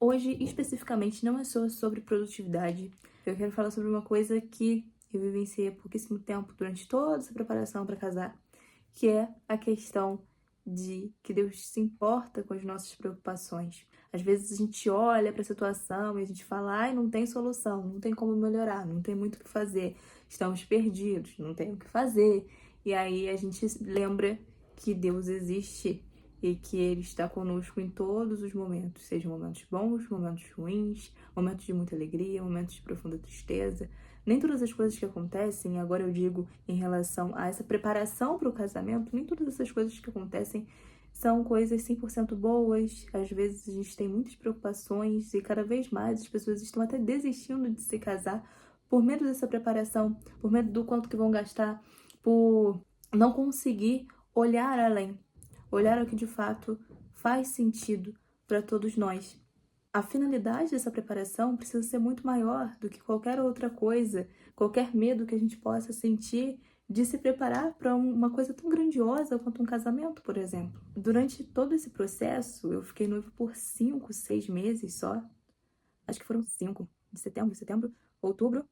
Hoje, especificamente, não é só sobre produtividade. Eu quero falar sobre uma coisa que eu vivenciei há pouquíssimo tempo, durante toda essa preparação para casar, que é a questão de que Deus se importa com as nossas preocupações. Às vezes a gente olha para a situação e a gente fala, ai, não tem solução, não tem como melhorar, não tem muito o que fazer, estamos perdidos, não tem o que fazer. E aí a gente lembra que Deus existe e que Ele está conosco em todos os momentos, sejam momentos bons, momentos ruins, momentos de muita alegria, momentos de profunda tristeza. Nem todas as coisas que acontecem, agora eu digo em relação a essa preparação para o casamento, nem todas essas coisas que acontecem são coisas 100% boas. Às vezes a gente tem muitas preocupações e cada vez mais as pessoas estão até desistindo de se casar por medo dessa preparação, por medo do quanto que vão gastar, por não conseguir olhar além, olhar o que de fato faz sentido para todos nós. A finalidade dessa preparação precisa ser muito maior do que qualquer outra coisa, qualquer medo que a gente possa sentir de se preparar para uma coisa tão grandiosa quanto um casamento, por exemplo. Durante todo esse processo, eu fiquei noiva por 5, 6 meses só. Acho que foram 5. De setembro, outubro.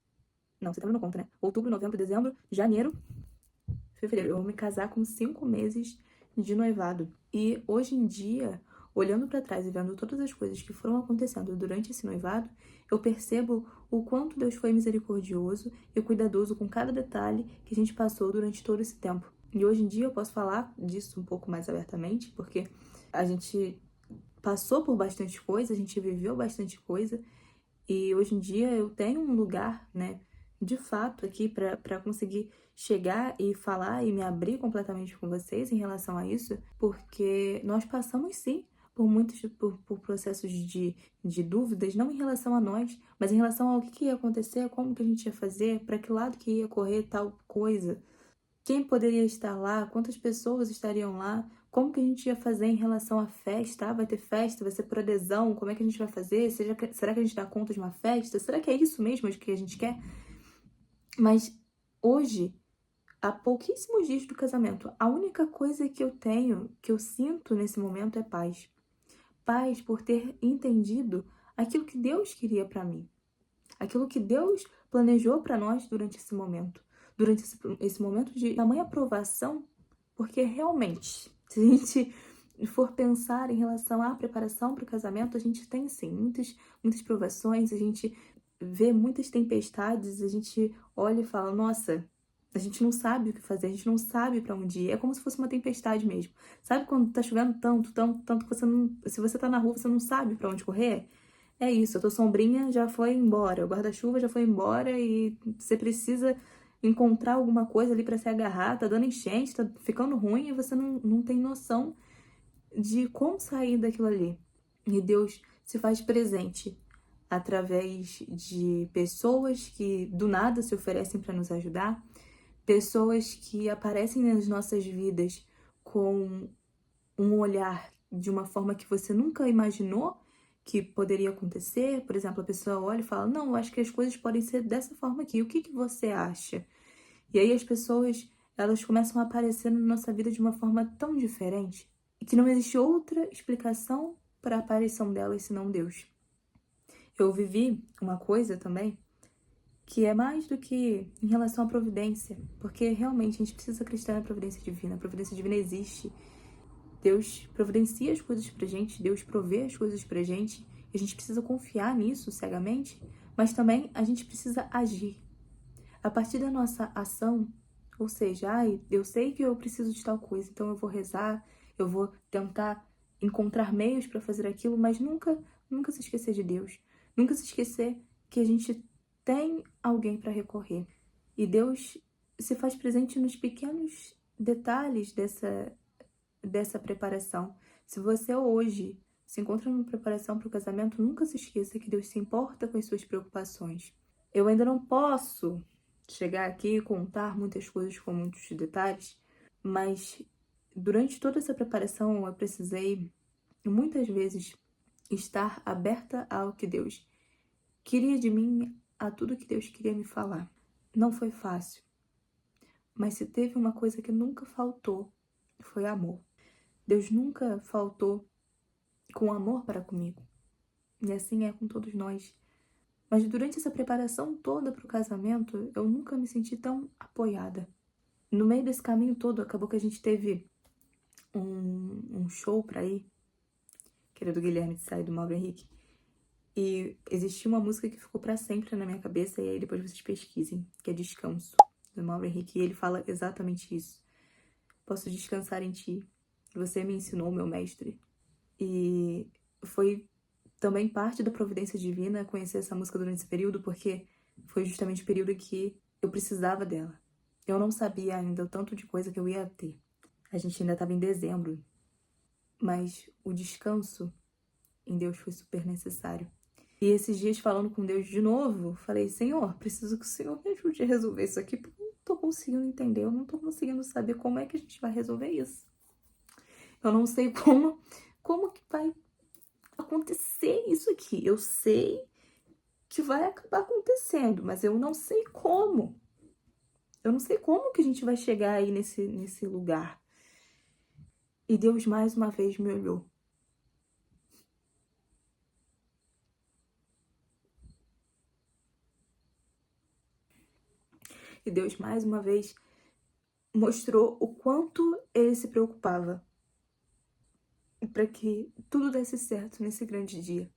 Não, setembro não conta, né? Outubro, novembro, dezembro, janeiro, fevereiro. Eu vou me casar com 5 meses de noivado. E hoje em dia, olhando para trás e vendo todas as coisas que foram acontecendo durante esse noivado, eu percebo o quanto Deus foi misericordioso e cuidadoso com cada detalhe que a gente passou durante todo esse tempo. E hoje em dia eu posso falar disso um pouco mais abertamente, porque a gente passou por bastante coisa, a gente viveu bastante coisa, e hoje em dia eu tenho um lugar, né, de fato aqui para conseguir chegar e falar e me abrir completamente com vocês em relação a isso, porque nós passamos sim por muitos por processos de dúvidas, não em relação a nós, mas em relação ao que ia acontecer, como que a gente ia fazer, para que lado que ia correr tal coisa. Quem poderia estar lá? Quantas pessoas estariam lá? Como que a gente ia fazer em relação à festa? Ah, vai ter festa? Vai ser por adesão? Como é que a gente vai fazer? Será que a gente dá conta de uma festa? Será que é isso mesmo que a gente quer? Mas hoje, há pouquíssimos dias do casamento, a única coisa que eu tenho, que eu sinto nesse momento é paz. Paz por ter entendido aquilo que Deus queria para mim. Aquilo que Deus planejou para nós durante esse momento. Durante esse momento de tamanha aprovação, porque realmente, se a gente for pensar em relação à preparação para o casamento, a gente tem sim muitas provações, a gente vê muitas tempestades, a gente olha e fala, nossa, a gente não sabe o que fazer, a gente não sabe para onde ir. É como se fosse uma tempestade mesmo. Sabe quando tá chovendo tanto que você não, se você tá na rua, você não sabe para onde correr? É isso, a tua sombrinha já foi embora, o guarda-chuva já foi embora e você precisa encontrar alguma coisa ali para se agarrar, tá dando enchente, tá ficando ruim e você não tem noção de como sair daquilo ali. E Deus se faz presente através de pessoas que do nada se oferecem para nos ajudar, pessoas que aparecem nas nossas vidas com um olhar de uma forma que você nunca imaginou que poderia acontecer. Por exemplo, a pessoa olha e fala: Não, eu acho que as coisas podem ser dessa forma aqui. O que que você acha? E aí as pessoas, elas começam a aparecer na nossa vida de uma forma tão diferente que não existe outra explicação para a aparição delas senão Deus. Eu vivi uma coisa também que é mais do que em relação à providência, porque realmente a gente precisa acreditar na providência divina. A providência divina existe. Deus providencia as coisas pra gente, Deus provê as coisas pra gente, e a gente precisa confiar nisso cegamente, mas também a gente precisa agir. A partir da nossa ação, ou seja, ai, eu sei que eu preciso de tal coisa, então eu vou rezar, eu vou tentar encontrar meios para fazer aquilo, mas nunca se esquecer de Deus, nunca se esquecer que a gente tem alguém para recorrer. E Deus se faz presente nos pequenos detalhes dessa preparação. Se você hoje se encontra numa preparação para o casamento, nunca se esqueça que Deus se importa com as suas preocupações. Eu ainda não posso chegar aqui e contar muitas coisas com muitos detalhes, mas durante toda essa preparação eu precisei muitas vezes estar aberta ao que Deus queria de mim, a tudo que Deus queria me falar. Não foi fácil, mas se teve uma coisa que nunca faltou, foi amor. Deus nunca faltou com amor para comigo. E assim é com todos nós. Mas durante essa preparação toda para o casamento, eu nunca me senti tão apoiada. No meio desse caminho todo, acabou que a gente teve um show pra ir, que era do Guilherme de Sá e do Mauro Henrique. E existia uma música que ficou pra sempre na minha cabeça, e aí depois vocês pesquisem, que é Descanso, do Mauro Henrique. E ele fala exatamente isso. Posso descansar em ti. Você me ensinou, meu mestre. E foi também parte da providência divina conhecer essa música durante esse período, porque foi justamente o período em que eu precisava dela. Eu não sabia ainda o tanto de coisa que eu ia ter. A gente ainda estava em dezembro, mas o descanso em Deus foi super necessário. E esses dias, falando com Deus de novo, falei: Senhor, preciso que o Senhor me ajude a resolver isso aqui, porque eu não tô conseguindo entender, eu não tô conseguindo saber como é que a gente vai resolver isso. Eu não sei como que vai acontecer isso aqui. Eu sei que vai acabar acontecendo, mas eu não sei como. Eu não sei como que a gente vai chegar aí nesse lugar. E Deus mais uma vez me olhou. E Deus mais uma vez mostrou o quanto ele se preocupava para que tudo desse certo nesse grande dia.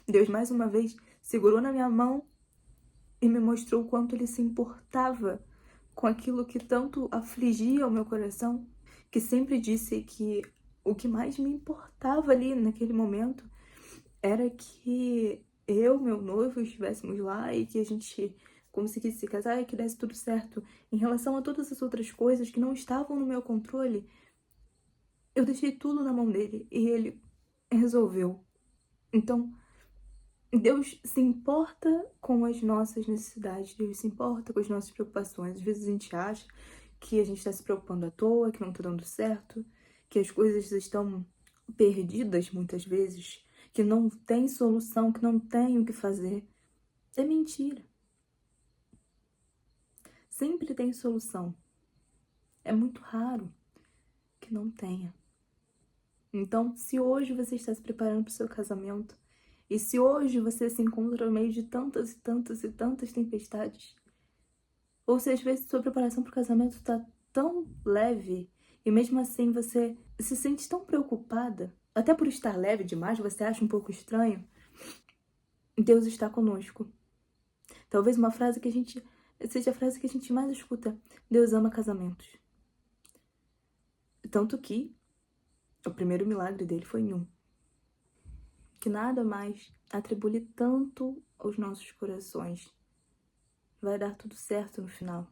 Deus mais uma vez segurou na minha mão e me mostrou o quanto ele se importava com aquilo que tanto afligia o meu coração, que sempre disse que o que mais me importava ali naquele momento era que eu, meu noivo, estivéssemos lá e que a gente conseguisse se casar e que desse tudo certo. Em relação a todas as outras coisas que não estavam no meu controle, eu deixei tudo na mão dele e ele resolveu. Então, Deus se importa com as nossas necessidades, Deus se importa com as nossas preocupações. Às vezes a gente acha que a gente está se preocupando à toa, que não está dando certo, que as coisas estão perdidas muitas vezes, que não tem solução, que não tem o que fazer. É mentira. Sempre tem solução. É muito raro que não tenha. Então, se hoje você está se preparando para o seu casamento, e se hoje você se encontra no meio de tantas e tantas e tantas tempestades, ou se às vezes sua preparação para o casamento está tão leve, e mesmo assim você se sente tão preocupada, até por estar leve demais, você acha um pouco estranho, Deus está conosco. Talvez uma frase que a gente seja a frase que a gente mais escuta: Deus ama casamentos. Tanto que o primeiro milagre dele foi em um. Que nada mais atribule tanto aos nossos corações. Vai dar tudo certo no final.